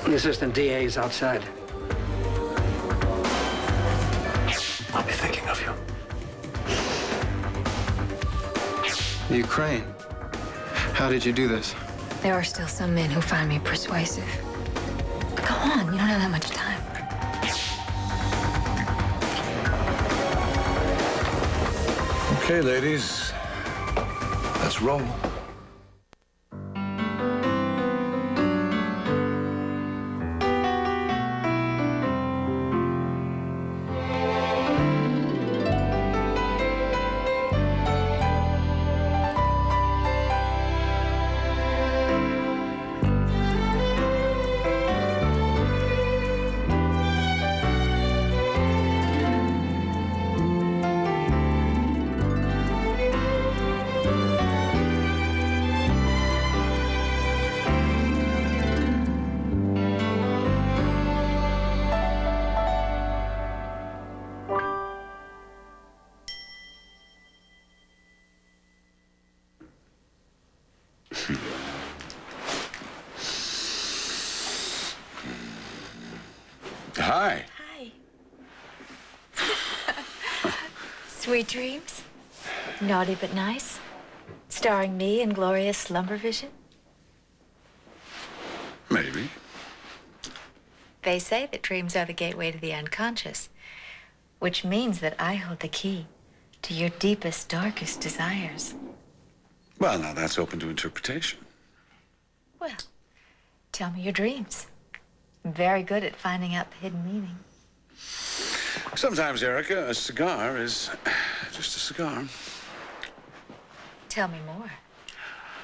The assistant DA is outside. I'll be thinking of you. The Ukraine. How did you do this? There are still some men who find me persuasive. But go on, you don't have that much time. Okay, ladies. Let's roll. Hi. Hi. Sweet Dreams. Naughty but Nice. Starring me in glorious slumber vision. Maybe. They say that dreams are the gateway to the unconscious, which means that I hold the key to your deepest, darkest desires. Well, now that's open to interpretation. Well, tell me your dreams. I'm very good at finding out the hidden meaning. Sometimes, Erica, a cigar is just a cigar. Tell me more.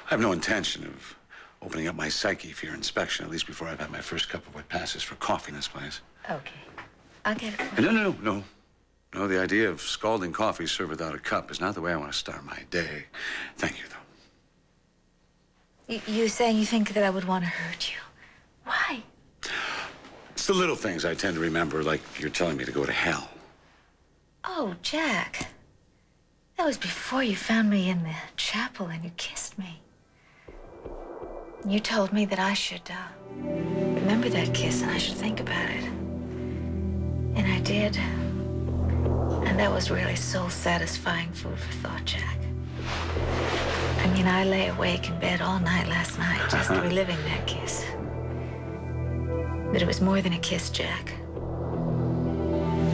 I have no intention of opening up my psyche for your inspection, at least before I've had my first cup of what passes for coffee in this place. Okay. I'll get it for you. No. No, the idea of scalding coffee served without a cup is not the way I want to start my day. Thank you, though. You saying you think that I would want to hurt you? Why? It's the little things I tend to remember, like you're telling me to go to hell. Oh, Jack. That was before you found me in the chapel and you kissed me. You told me that I should remember that kiss and I should think about it. And I did. And that was really soul-satisfying food for thought, Jack. I mean, I lay awake in bed all night last night just reliving that kiss. But it was more than a kiss, Jack.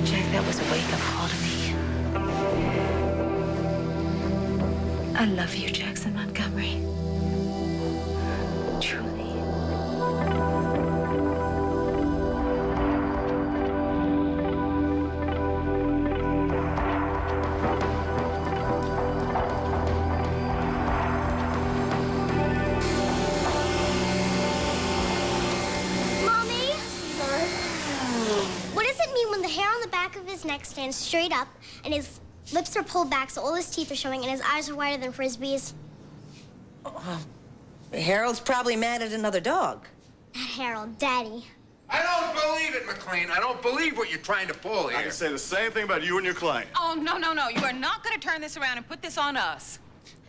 Jack, that was a wake-up call to me. I love you, Jackson Montgomery. Truly. Neck stands straight up, and his lips are pulled back so all his teeth are showing, and his eyes are wider than Frisbee's. Harold's probably mad at another dog. Not Harold, Daddy. I don't believe it, McLean. I don't believe what you're trying to pull here. I can say the same thing about you and your client. Oh, no. You are not going to turn this around and put this on us.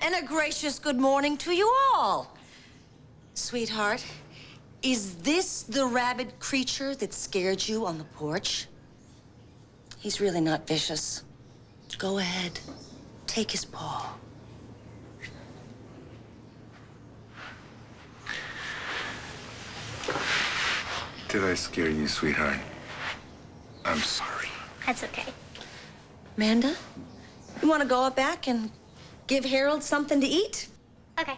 And a gracious good morning to you all. Sweetheart, is this the rabid creature that scared you on the porch? He's really not vicious. Go ahead. Take his paw. Did I scare you, sweetheart? I'm sorry. That's okay. Amanda, you want to go out back and give Harold something to eat? Okay.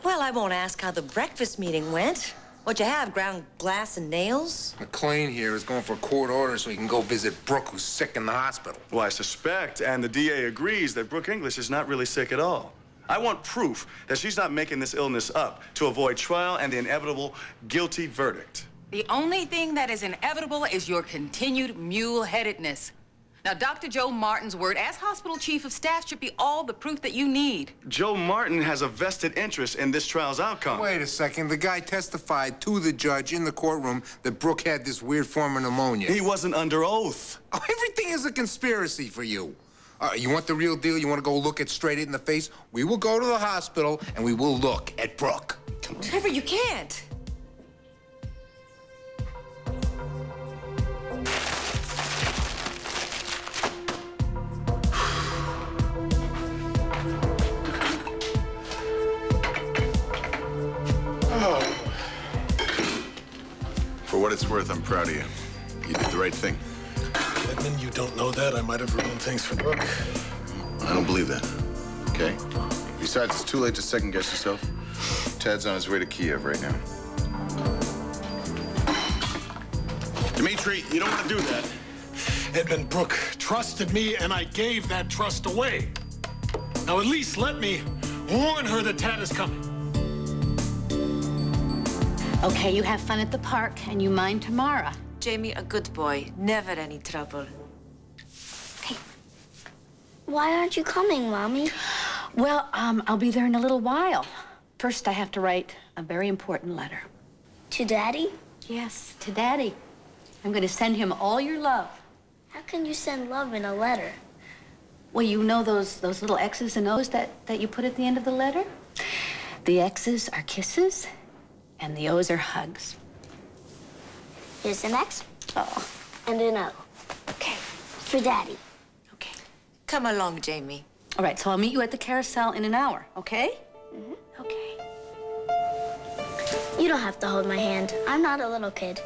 Well, I won't ask how the breakfast meeting went. What'd you have, ground glass and nails? McLean here is going for a court order so he can go visit Brooke, who's sick in the hospital. Well, I suspect, and the DA agrees, that Brooke English is not really sick at all. I want proof that she's not making this illness up to avoid trial and the inevitable guilty verdict. The only thing that is inevitable is your continued mule-headedness. Now, Dr. Joe Martin's word as hospital chief of staff should be all the proof that you need. Joe Martin has a vested interest in this trial's outcome. Wait a second. The guy testified to the judge in the courtroom that Brooke had this weird form of pneumonia. He wasn't under oath. Oh, everything is a conspiracy for you. You want the real deal? You want to go look it straight in the face? We will go to the hospital and we will look at Brooke. Trevor, you can't. For what it's worth, I'm proud of you. You did the right thing. Edmund, you don't know that. I might have ruined things for Brooke. I don't believe that. Okay? Besides, it's too late to second-guess yourself. Tad's on his way to Kiev right now. Dmitri, you don't want to do that. Edmund, Brooke trusted me, and I gave that trust away. Now, at least let me warn her that Tad is coming. Okay, you have fun at the park, and you mind Tamara. Jamie, a good boy. Never any trouble. Hey, why aren't you coming, Mommy? Well, I'll be there in a little while. First, I have to write a very important letter. To Daddy? Yes, to Daddy. I'm going to send him all your love. How can you send love in a letter? Well, you know those little X's and O's that you put at the end of the letter? The X's are kisses, and the O's are hugs. Here's an X. Oh. And an O. Okay. For Daddy. Okay. Come along, Jamie. All right, so I'll meet you at the carousel in an hour, okay? Mm-hmm. Okay. You don't have to hold my hand. I'm not a little kid.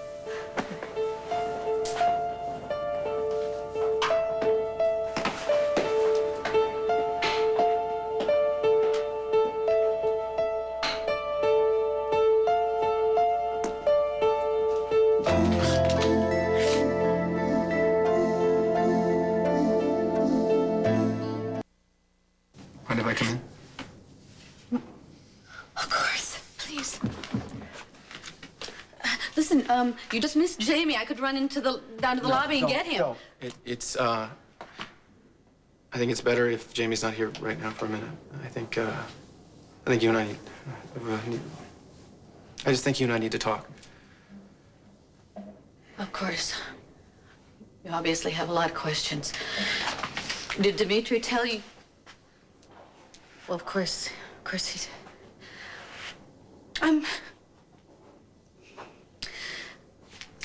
Mind if I come in? Of course. Please. Listen, you just missed Jamie. I could run down to the lobby and get him. No. I think it's better if Jamie's not here right now for a minute. I think you and I need... I just think you and I need to talk. Of course. You obviously have a lot of questions. Did Dmitri tell you? Well, of course he's... God,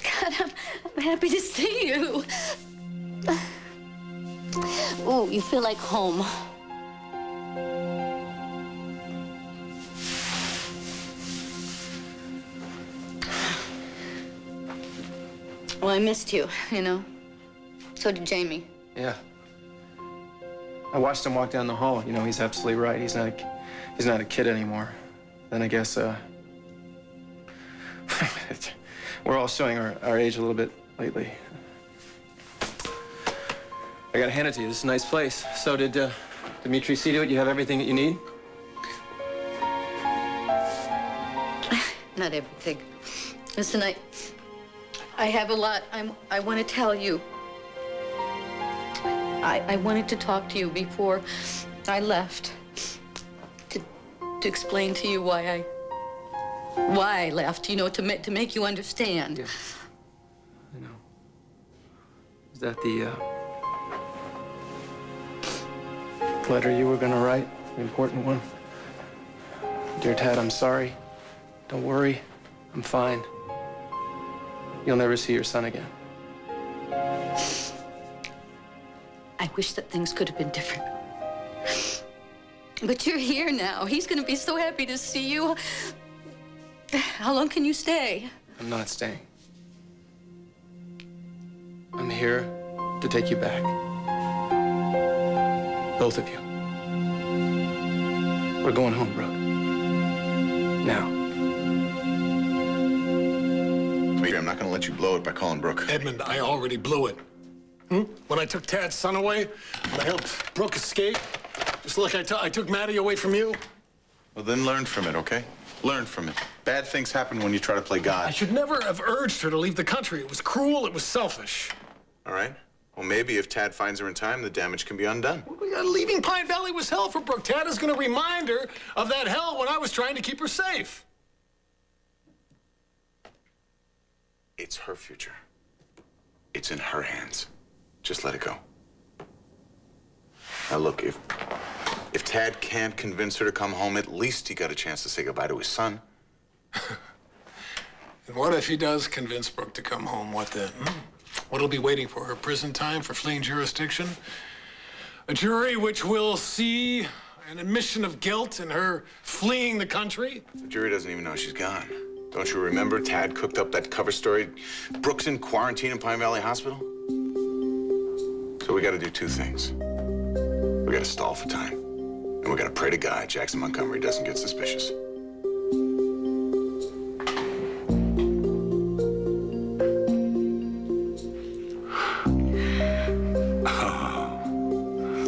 I'm happy to see you. Oh, you feel like home. Well, I missed you, you know. So did Jamie. Yeah. I watched him walk down the hall. You know, he's absolutely right. He's not a kid anymore. Then I guess, we're all showing our age a little bit lately. I gotta hand it to you. This is a nice place. So did Dmitri see to it? You have everything that you need? Not everything. Listen, I have a lot I want to tell you. I wanted to talk to you before I left. To explain to you why I left, you know, to make you understand. Yeah. I know. Is that the letter you were gonna write? The important one? Dear Tad, I'm sorry. Don't worry. I'm fine. You'll never see your son again. I wish that things could have been different. But you're here now. He's gonna be so happy to see you. How long can you stay? I'm not staying. I'm here to take you back. Both of you. We're going home, Brooke. Now. Dmitri, I'm not going to let you blow it by calling Brooke. Edmund, I already blew it. When I took Tad's son away, when I helped Brooke escape, just like I took Maddie away from you. Well, then learn from it, okay? Learn from it. Bad things happen when you try to play God. I should never have urged her to leave the country. It was cruel, it was selfish. All right? Well, maybe if Tad finds her in time, the damage can be undone. Leaving Pine Valley was hell for Brooke. Tad is going to remind her of that hell when I was trying to keep her safe. It's her future. It's in her hands. Just let it go. Now, look, if Tad can't convince her to come home, at least he got a chance to say goodbye to his son. And what if he does convince Brooke to come home? What then? What'll be waiting for her? Prison time for fleeing jurisdiction? A jury which will see an admission of guilt in her fleeing the country? The jury doesn't even know she's gone. Don't you remember Tad cooked up that cover story? Brooks in quarantine in Pine Valley Hospital? So we gotta do two things. We gotta stall for time. And we gotta pray to God Jackson Montgomery doesn't get suspicious.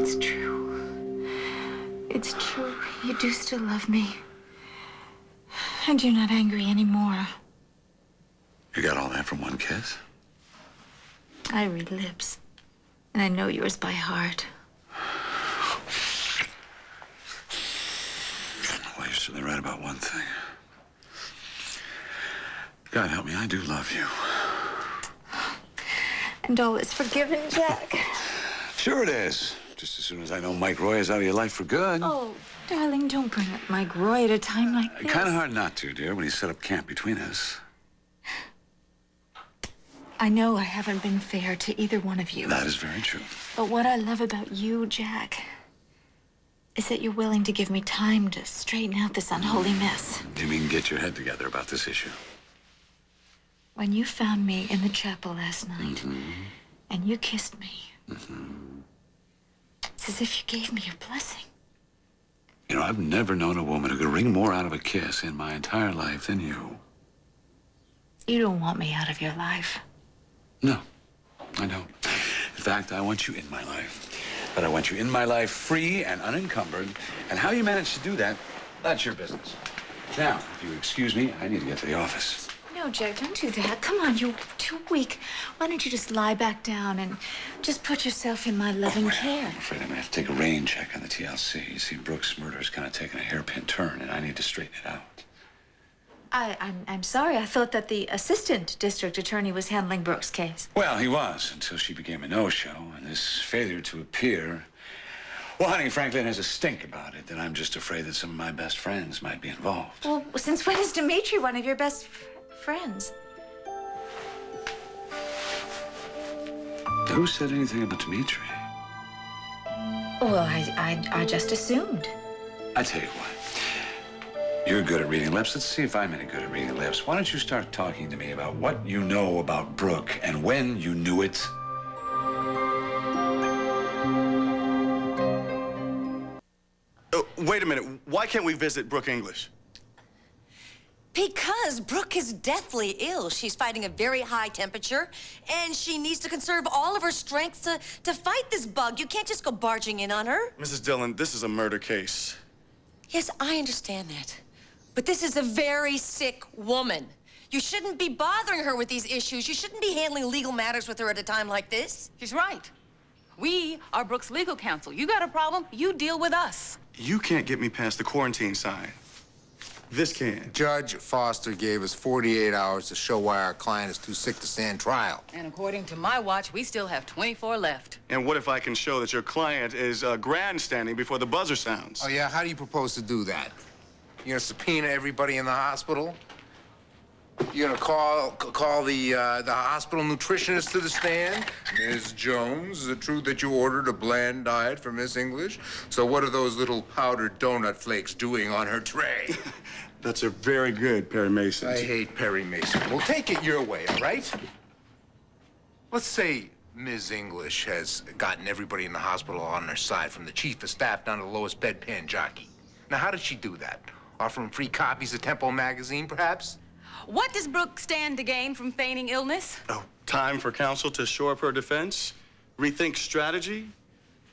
It's true. It's true. You do still love me. And you're not angry anymore. You got all that from one kiss? I read lips. And I know yours by heart. Well, you're certainly right about one thing. God help me, I do love you. And all is forgiven, Jack. Sure it is. Just as soon as I know Mike Roy is out of your life for good. Oh, darling, don't bring up Mike Roy at a time like this. Kind of hard not to, dear, when he set up camp between us. I know I haven't been fair to either one of you. That is very true. But what I love about you, Jack, is that you're willing to give me time to straighten out this unholy mess. You mean get your head together about this issue? When you found me in the chapel last night, and you kissed me, it's as if you gave me your blessing. You know, I've never known a woman who could wring more out of a kiss in my entire life than you. You don't want me out of your life. No, I don't. In fact, I want you in my life. But I want you in my life free and unencumbered. And how you manage to do that, that's your business. Now, if you excuse me, I need to get to the office. No, Jack, don't do that. Come on, you're too weak. Why don't you just lie back down and just put yourself in my loving care? I'm afraid I'm going to have to take a rain check on the TLC. You see, Brooks' murder is kind of taking a hairpin turn, and I need to straighten it out. I'm sorry. I thought that the assistant district attorney was handling Brooks' case. Well, he was, until she became a no-show, and this failure to appear... Well, honey, frankly, it has a stink about it, that I'm just afraid that some of my best friends might be involved. Well, since when is Dimitri one of your best friends? Who said anything about Dimitri? Well, I just assumed. I tell you what. You're good at reading lips. Let's see if I'm any good at reading lips. Why don't you start talking to me about what you know about Brooke and when you knew it? Wait a minute. Why can't we visit Brooke English? Because Brooke is deathly ill. She's fighting a very high temperature, and she needs to conserve all of her strength to fight this bug. You can't just go barging in on her. Mrs. Dillon, this is a murder case. Yes, I understand that. But this is a very sick woman. You shouldn't be bothering her with these issues. You shouldn't be handling legal matters with her at a time like this. She's right. We are Brooke's legal counsel. You got a problem, you deal with us. You can't get me past the quarantine sign. This can. Judge Foster gave us 48 hours to show why our client is too sick to stand trial. And according to my watch, we still have 24 left. And what if I can show that your client is grandstanding before the buzzer sounds? Oh, yeah? How do you propose to do that? You gonna subpoena everybody in the hospital? You gonna call the hospital nutritionist to the stand? Ms. Jones, is it true that you ordered a bland diet for Miss English? So what are those little powdered donut flakes doing on her tray? That's a very good Perry Mason. I hate Perry Mason. Well, take it your way, all right? Let's say Ms. English has gotten everybody in the hospital on her side, from the chief of staff down to the lowest bedpan jockey. Now, how did she do that? Offering free copies of Tempo magazine, perhaps? What does Brooke stand to gain from feigning illness? Oh, time for counsel to shore up her defense, rethink strategy,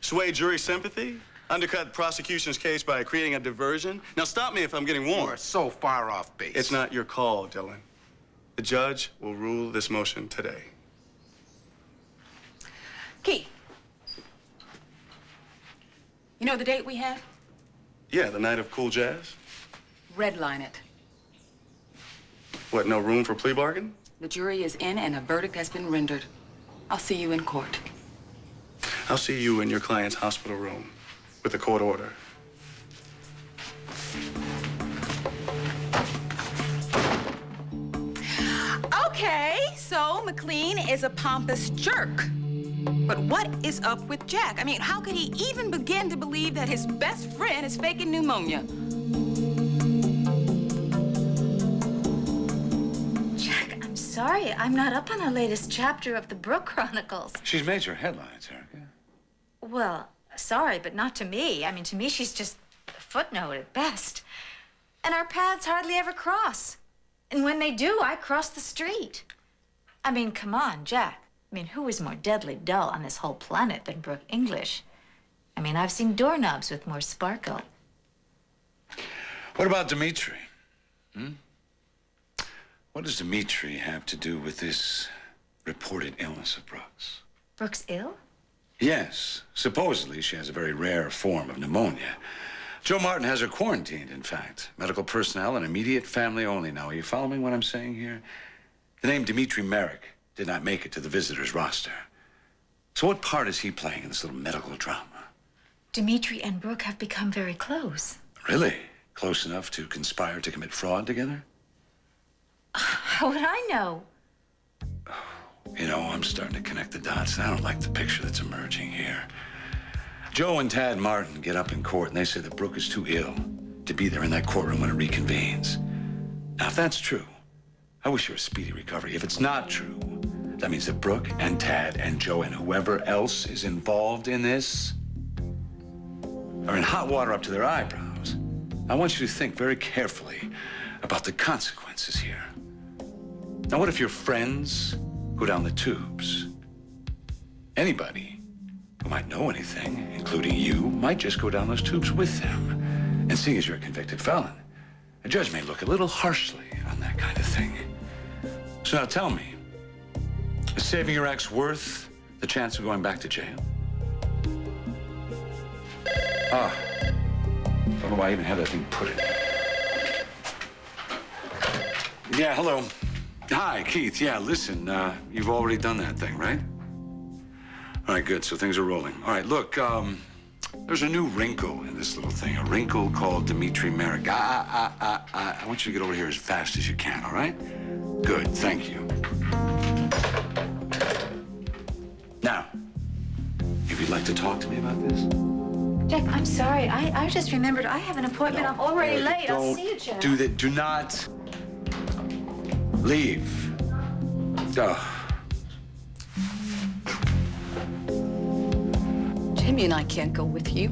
sway jury sympathy, undercut prosecution's case by creating a diversion. Now, stop me if I'm getting warm. You are so far off base. It's not your call, Dylan. The judge will rule this motion today. Keith. You know the date we have? Yeah, the night of cool jazz. Redline it. What, no room for plea bargain? The jury is in and a verdict has been rendered. I'll see you in court. I'll see you in your client's hospital room with a court order. Okay, so McLean is a pompous jerk. But what is up with Jack? I mean, how could he even begin to believe that his best friend is faking pneumonia? sorry. I'm not up on the latest chapter of the Brooke Chronicles. She's major headlines, Erica. Well, sorry, but not to me. I mean, to me, she's just a footnote at best. And our paths hardly ever cross. And when they do, I cross the street. I mean, come on, Jack. I mean, who is more deadly dull on this whole planet than Brooke English? I mean, I've seen doorknobs with more sparkle. What about Dimitri? What does Dimitri have to do with this reported illness of Brooke's? Brooke's ill? Yes. Supposedly, she has a very rare form of pneumonia. Joe Martin has her quarantined, in fact. Medical personnel and immediate family only. Now, are you following what I'm saying here? The name Dimitri Merrick did not make it to the visitors' roster. So what part is he playing in this little medical drama? Dimitri and Brooke have become very close. Really? Close enough to conspire to commit fraud together? How would I know? You know, I'm starting to connect the dots, and I don't like the picture that's emerging here. Joe and Tad Martin get up in court, and they say that Brooke is too ill to be there in that courtroom when it reconvenes. Now, if that's true, I wish her a speedy recovery. If it's not true, that means that Brooke and Tad and Joe and whoever else is involved in this are in hot water up to their eyebrows. I want you to think very carefully about the consequences here. Now, what if your friends go down the tubes? Anybody who might know anything, including you, might just go down those tubes with them. And seeing as you're a convicted felon, a judge may look a little harshly on that kind of thing. So now tell me, is saving your ex worth the chance of going back to jail? Ah, I don't know why I even have that thing put in. Yeah, hello. Hi, Keith. Yeah, listen, you've already done that thing, right? All right, good. So things are rolling. All right, look, there's a new wrinkle in this little thing, a wrinkle called Dimitri Merrick. I want you to get over here as fast as you can, all right? Good, thank you. Now, if you'd like to talk to me about this. Jack, I'm sorry. I just remembered I have an appointment. I'm already late. I'll see you, Jack. Do that. Do not leave. Jamie and I can't go with you.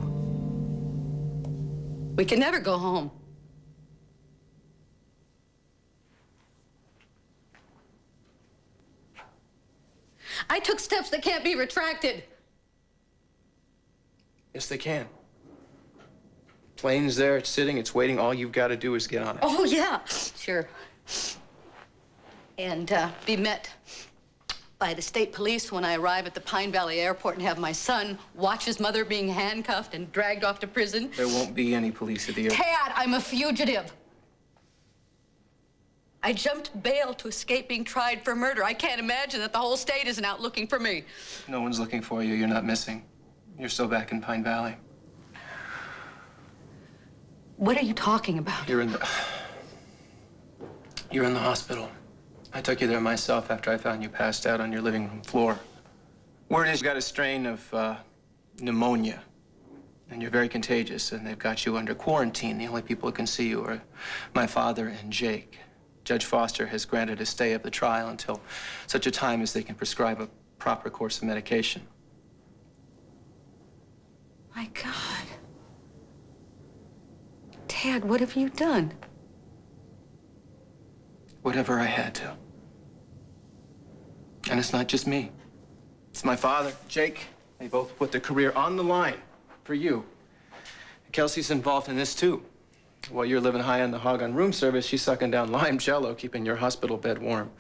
We can never go home. I took steps that can't be retracted. Yes, they can. Plane's there, it's sitting, it's waiting. All you've got to do is get on it. Oh, yeah, sure. And be met by the state police when I arrive at the Pine Valley Airport and have my son watch his mother being handcuffed and dragged off to prison. There won't be any police at the airport. Tad, I'm a fugitive. I jumped bail to escape being tried for murder. I can't imagine that the whole state isn't out looking for me. No one's looking for you. You're not missing. You're still back in Pine Valley. What are you talking about? You're in the hospital. I took you there myself after I found you passed out on your living room floor. Word is you got a strain of pneumonia, and you're very contagious, and they've got you under quarantine. The only people who can see you are my father and Jake. Judge Foster has granted a stay of the trial until such a time as they can prescribe a proper course of medication. My God. Tad, what have you done? Whatever I had to. And it's not just me. It's my father, Jake. They both put their career on the line for you. Kelsey's involved in this, too. While you're living high on the hog on room service, she's sucking down lime jello, keeping your hospital bed warm.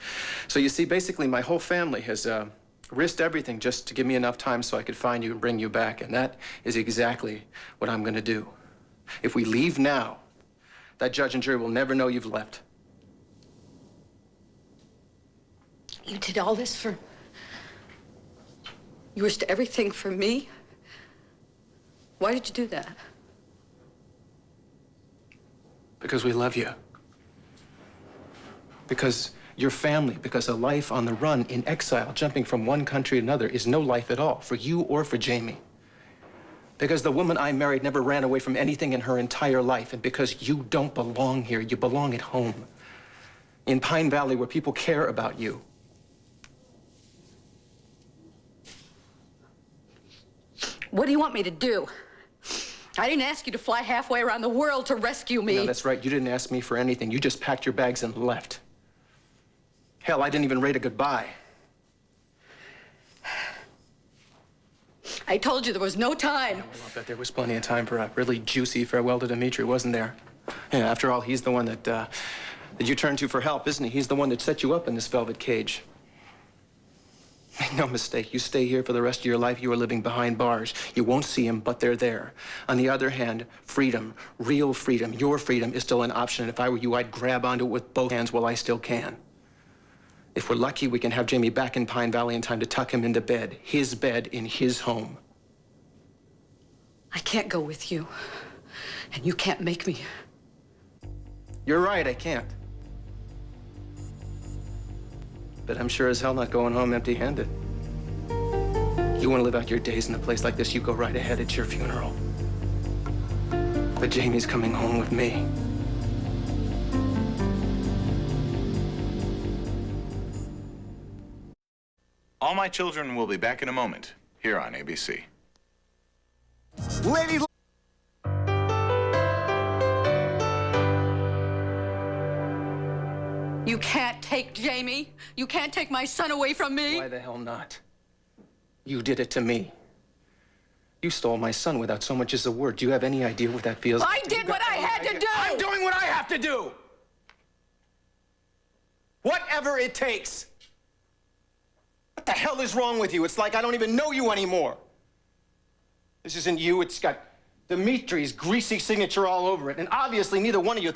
So you see, basically, my whole family has risked everything just to give me enough time so I could find you and bring you back. And that is exactly what I'm going to do. If we leave now, that judge and jury will never know you've left. You did all this for... You risked everything for me? Why did you do that? Because we love you. Because your family, because a life on the run, in exile, jumping from one country to another, is no life at all, for you or for Jamie. Because the woman I married never ran away from anything in her entire life, and because you don't belong here, you belong at home. in Pine Valley where people care about you. What do you want me to do? I didn't ask you to fly halfway around the world to rescue me. No, that's right. You didn't ask me for anything. You just packed your bags and left. Hell, I didn't even rate a goodbye. I told you there was no time. Yeah, well, I bet there was plenty of time for a really juicy farewell to Dimitri, wasn't there? Yeah, after all, he's the one that you turn to for help, isn't he? He's the one that set you up in this velvet cage. Make no mistake, you stay here for the rest of your life, you are living behind bars. You won't see them, but they're there. On the other hand, freedom, real freedom, your freedom is still an option. And if I were you, I'd grab onto it with both hands while I still can. If we're lucky, we can have Jamie back in Pine Valley in time to tuck him into bed, his bed in his home. I can't go with you, and you can't make me. You're right, I can't. But I'm sure as hell not going home empty-handed. You want to live out your days in a place like this, you go right ahead, it's your funeral. But Jamie's coming home with me. All My Children will be back in a moment, here on ABC. Ladies. You can't take Jamie. You can't take my son away from me. Why the hell not? You did it to me. You stole my son without so much as a word. Do you have any idea what that feels like? I did what I had to do! I'm doing what I have to do! Whatever it takes. What the hell is wrong with you? It's like I don't even know you anymore. This isn't you. It's got Dimitri's greasy signature all over it. And obviously, neither one of you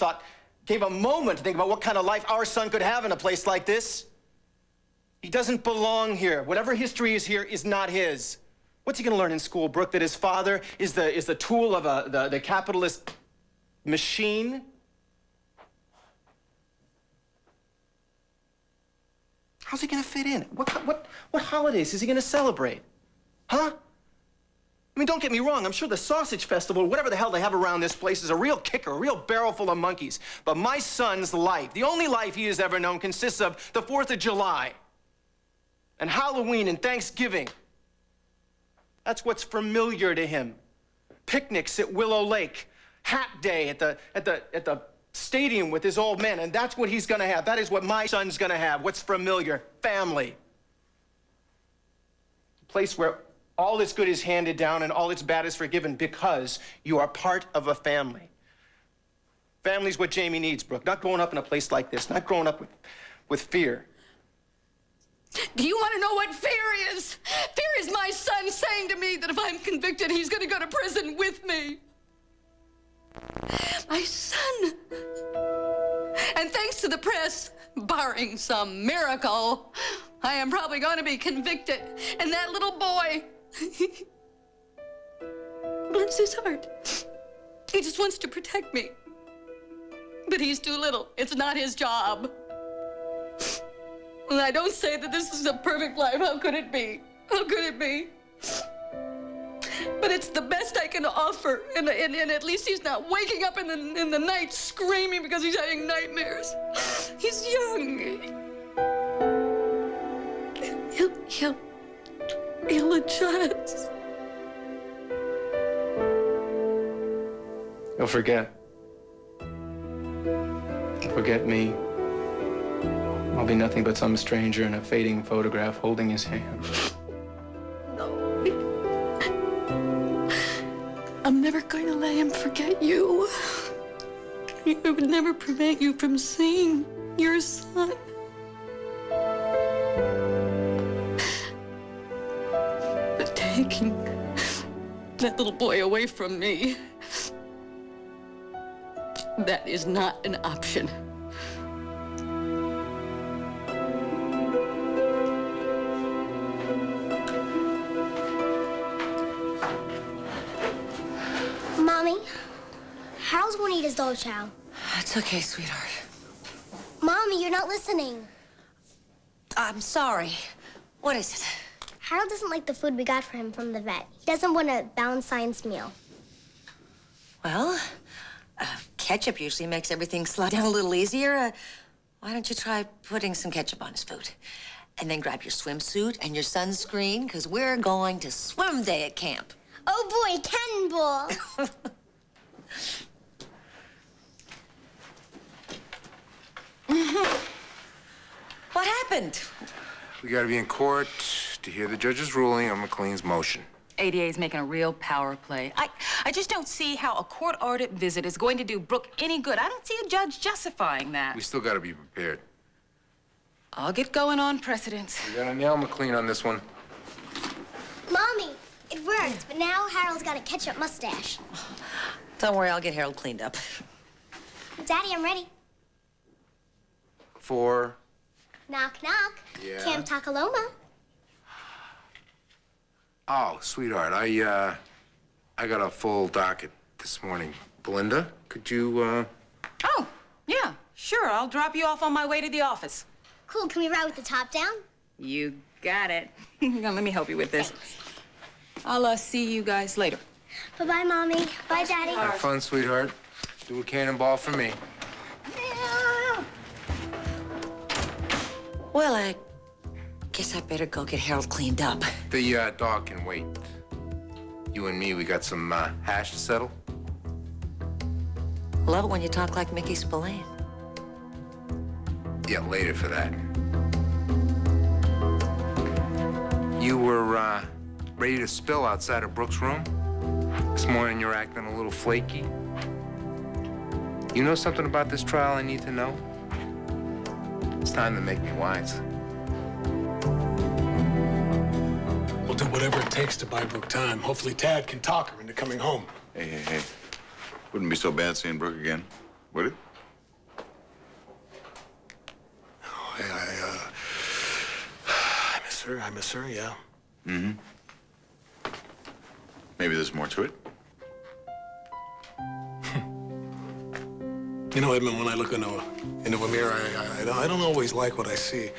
gave a moment to think about what kind of life our son could have in a place like this. He doesn't belong here. Whatever history is here is not his. What's he going to learn in school, Brooke? That his father is the tool of the capitalist machine? How's he going to fit in? What holidays is he going to celebrate? Huh? I mean, don't get me wrong. I'm sure the sausage festival, whatever the hell they have around this place, is a real kicker, a real barrel full of monkeys. But my son's life, the only life he has ever known, consists of the 4th of July and Halloween and Thanksgiving. That's what's familiar to him. Picnics at Willow Lake, Hat Day at the stadium with his old men, and that's what he's gonna have. That is what my son's gonna have. What's familiar? Family. A place where all that's good is handed down and all that's bad is forgiven because you are part of a family. Family's what Jamie needs, Brooke. Not growing up in a place like this, not growing up with fear. Do you want to know what fear is? Fear is my son saying to me that if I'm convicted, he's going to go to prison with me. My son. And thanks to the press, barring some miracle, I am probably going to be convicted. And that little boy, bless his heart, he just wants to protect me. But he's too little. It's not his job. And I don't say that this is a perfect life. How could it be? How could it be? But it's the best I can offer. And at least he's not waking up in the night screaming because he's having nightmares. He's young. He'll adjust. He'll forget. He'll forget me. I'll be nothing but some stranger in a fading photograph holding his hand. No. I'm never going to let him forget you. It would never prevent you from seeing your son. But taking that little boy away from me, that is not an option. Mommy, Harold's going to eat his dog chow. It's okay, sweetheart. Mommy, you're not listening. I'm sorry. What is it? Harold doesn't like the food we got for him from the vet. He doesn't want a balanced science meal. Well, ketchup usually makes everything slide down a little easier. Why don't you try putting some ketchup on his food? And then grab your swimsuit and your sunscreen, because we're going to swim day at camp. Oh boy, cannonball. What happened? We gotta be in court to hear the judge's ruling on McLean's motion. ADA is making a real power play. I just don't see how a court-ordered visit is going to do Brooke any good. I don't see a judge justifying that. We still gotta be prepared. I'll get going on precedents. We gotta nail McLean on this one. Mommy, it worked, but now Harold's got a ketchup mustache. Don't worry, I'll get Harold cleaned up. Daddy, I'm ready. For Knock, knock. Yeah? Camp Takaloma. Oh, sweetheart, I got a full docket this morning. Belinda, could you, Oh, yeah, sure. I'll drop you off on my way to the office. Cool, can we ride with the top down? You got it. Now, let me help you with this. I'll see you guys later. Bye-bye, Mommy. Bye, Daddy. have fun, sweetheart. Do a cannonball for me. Well, I guess I better go get Harold cleaned up. The dog can wait. You and me, we got some hash to settle. Love it when you talk like Mickey Spillane. Yeah, later for that. You were ready to spill outside of Brooke's room? This morning you're acting a little flaky. You know something about this trial I need to know? It's time to make me wise. We'll do whatever it takes to buy Brooke time. Hopefully Tad can talk her into coming home. Hey. Wouldn't be so bad seeing Brooke again, would it? I miss her, yeah. Mm-hmm. Maybe there's more to it. You know, Edmund, when I look into a mirror, I don't always like what I see.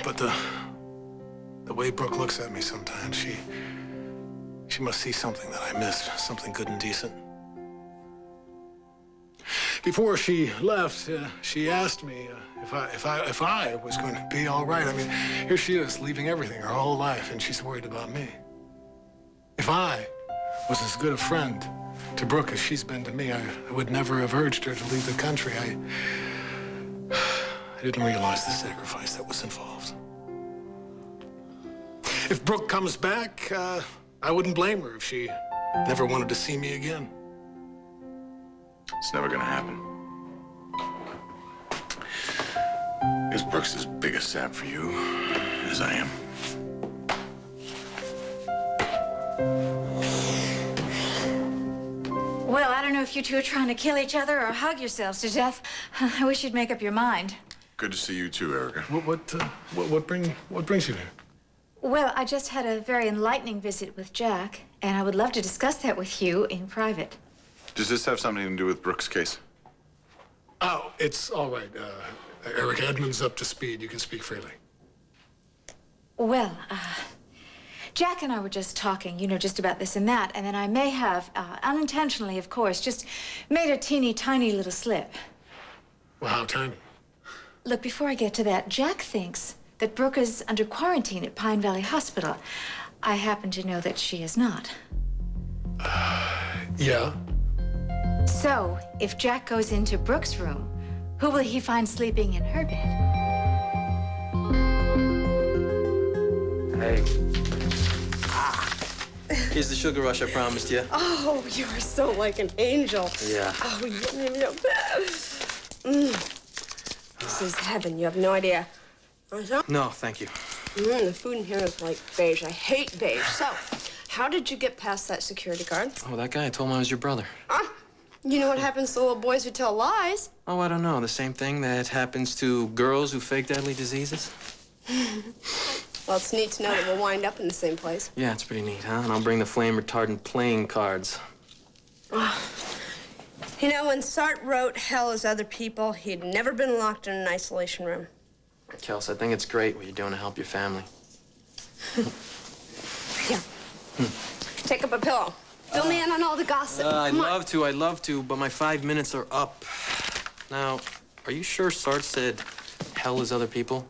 But the way Brooke looks at me sometimes, she must see something that I missed, something good and decent. Before she left, she asked me if I was going to be all right. I mean, here she is, leaving everything, her whole life, and she's worried about me. If I was as good a friend to Brooke as she's been to me, I would never have urged her to leave the country. I didn't realize the sacrifice that was involved. If Brooke comes back, I wouldn't blame her if she never wanted to see me again. It's never gonna happen. Because Brooke's as big a sap for you as I am. Well, I don't know if you two are trying to kill each other or hug yourselves to death. I wish you'd make up your mind. Good to see you too, Erica. What brings you here? Well, I just had a very enlightening visit with Jack, and I would love to discuss that with you in private. Does this have something to do with Brooke's case? Oh, it's all right. Eric Edmund's up to speed. You can speak freely. Well, Jack and I were just talking, just about this and that, and then I may have, unintentionally, of course, just made a teeny tiny little slip. Well, how tiny? Look, before I get to that, Jack thinks that Brooke is under quarantine at Pine Valley Hospital. I happen to know that she is not. Yeah. So, if Jack goes into Brooke's room, who will he find sleeping in her bed? Hey. Here's the sugar rush I promised you. Oh, you are so like an angel. Yeah. Oh, yum. This is heaven. You have no idea. No, thank you. The food in here is like beige. I hate beige. So, how did you get past that security guard? Oh, that guy, I told him I was your brother. You know what happens to little boys who tell lies? Oh, I don't know. The same thing that happens to girls who fake deadly diseases? Well, it's neat to know that we'll wind up in the same place. Yeah, it's pretty neat, huh? And I'll bring the flame retardant playing cards. You know, when Sartre wrote Hell is Other People, he'd never been locked in an isolation room. Kels, I think it's great what you're doing to help your family. Here. Take up a pillow. Fill me in on all the gossip. I'd love to, but my 5 minutes are up. Now, Are you sure Sarge said hell is other people?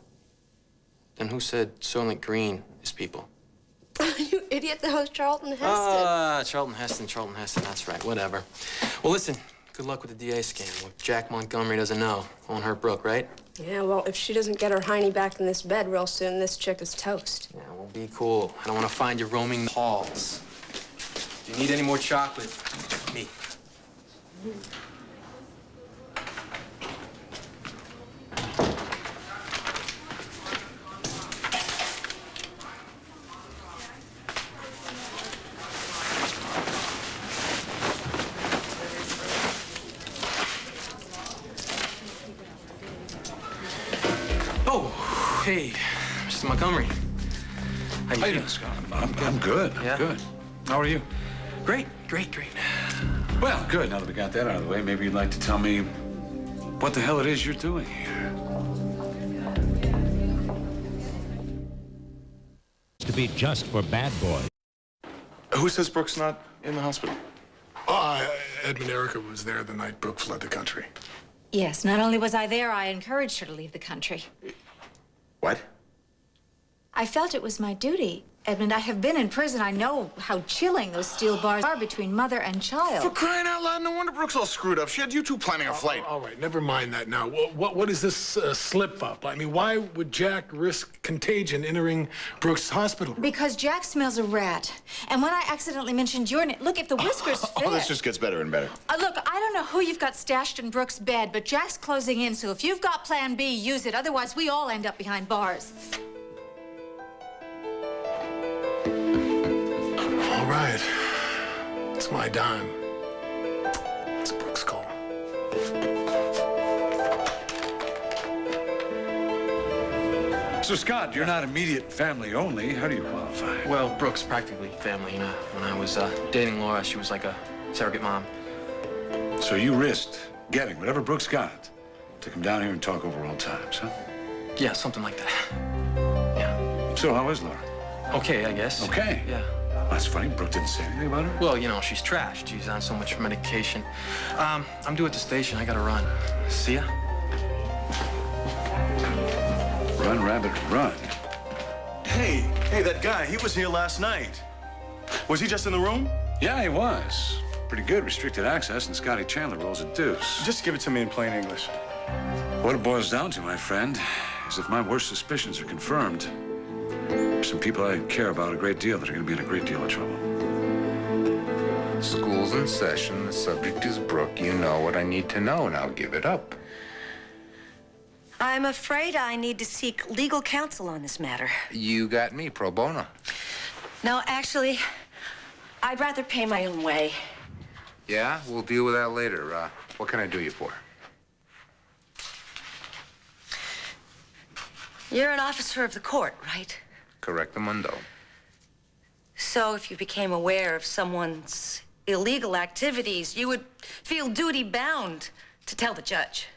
Then who said Soylent Green is people? You idiot, that was Charlton Heston. Charlton Heston, that's right, whatever. Well, listen, good luck with the DA scam. What Jack Montgomery doesn't know won't hurt Brooke, right? Yeah, well, if she doesn't get her hiney back in this bed real soon, this chick is toast. Yeah, well, be cool. I don't want to find you roaming the halls. If you need any more chocolate, me. Oh, hey, Mr. Montgomery. How you doing, Scott? I'm good. Yeah? Good. How are you? Great. Well, good. Now that we got that out of the way, maybe you'd like to tell me what the hell it is you're doing here. To be just for bad boys. Who says Brooke's not in the hospital? Oh, Edmund Erica was there the night Brooke fled the country. Yes, not only was I there, I encouraged her to leave the country. What? I felt it was my duty. Edmund, I have been in prison. I know how chilling those steel bars are between mother and child. For crying out loud, no wonder Brooke's all screwed up. She had you two planning a flight. All right, never mind that now. What is this slip-up? I mean, why would Jack risk contagion entering Brooke's hospital room? Because Jack smells a rat. And when I accidentally mentioned your name, look, if the whiskers fit. Oh, this just gets better and better. Look, I don't know who you've got stashed in Brooke's bed, but Jack's closing in, so if you've got plan B, use it. Otherwise, we all end up behind bars. All right. It's my dime. It's Brooke's call. So, Scott, you're not immediate family only. How do you qualify? Well, Brooke's practically family, you know. When I was dating Laura, she was like a surrogate mom. So you risked getting whatever Brooks got to come down here and talk over old times, huh? Yeah, something like that. Yeah. So how is Laura? Okay, I guess. Okay. Yeah. That's funny. Brooke didn't say anything about her? Well, you know, she's trashed. She's on so much medication. I'm due at the station. I gotta run. See ya. Run, rabbit, run. Hey, that guy, he was here last night. Was he just in the room? Yeah, he was. Pretty good. Restricted access, and Scotty Chandler rolls a deuce. Just give it to me in plain English. What it boils down to, my friend, is if my worst suspicions are confirmed, there's some people I care about a great deal that are going to be in a great deal of trouble. School's in session. The subject is Brooke. You know what I need to know. Now give it up. I'm afraid I need to seek legal counsel on this matter. You got me, pro bono. No, actually, I'd rather pay my own way. Yeah, we'll deal with that later. What can I do you for? You're an officer of the court, right? Correctamundo. So if you became aware of someone's illegal activities, you would feel duty-bound to tell the judge.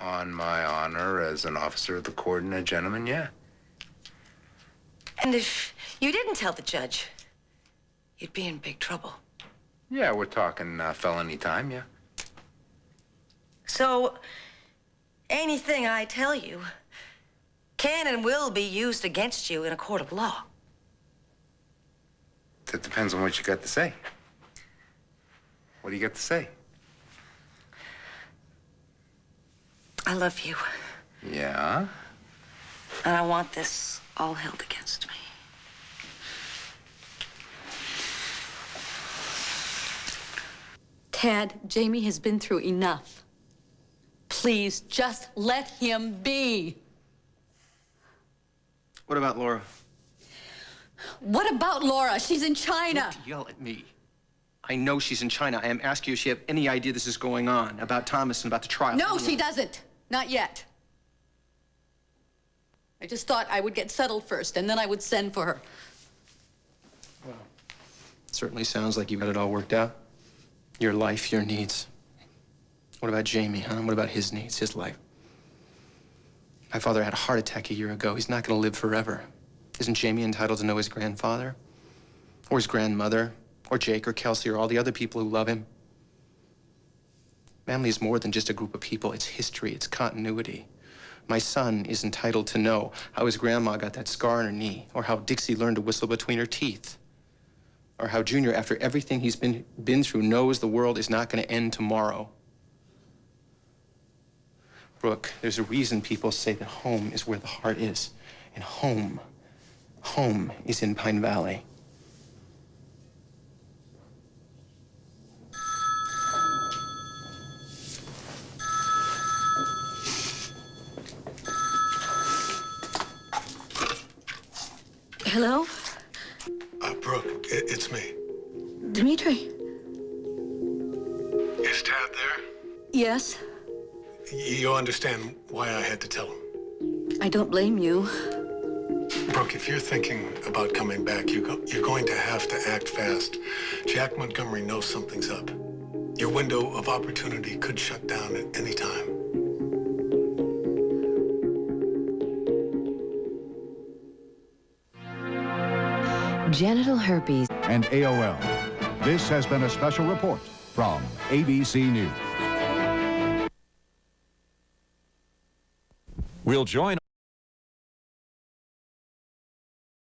On my honor as an officer of the court and a gentleman, yeah. And if you didn't tell the judge, you'd be in big trouble. Yeah, we're talking felony time, yeah. So anything I tell you can and will be used against you in a court of law. That depends on what you got to say. What do you got to say? I love you, Yeah? and I want this all held against me. Tad, Jamie has been through enough. Please, just let him be. What about Laura? What about Laura? She's in China. Don't yell at me. I know she's in China. I am asking you if she have any idea this is going on, about Thomas and about the trial. No, she doesn't. Not yet. I just thought I would get settled first, and then I would send for her. Well, certainly sounds like you got it all worked out. Your life, your needs. What about Jamie, huh? What about his needs, his life? My father had a heart attack a year ago. He's not gonna live forever. Isn't Jamie entitled to know his grandfather? Or his grandmother? Or Jake or Kelsey or all the other people who love him? Family is more than just a group of people. It's history, it's continuity. My son is entitled to know how his grandma got that scar on her knee, or how Dixie learned to whistle between her teeth, or how Junior, after everything he's been through, knows the world is not going to end tomorrow. Brooke, there's a reason people say that home is where the heart is. And home is in Pine Valley. Hello? Brooke, it's me. Dimitri? Is Tad there? Yes? You understand why I had to tell him. I don't blame you. Brooke, if you're thinking about coming back, you're going to have to act fast. Jack Montgomery knows something's up. Your window of opportunity could shut down at any time. Genital herpes and AOL. This has been a special report from ABC News. We'll join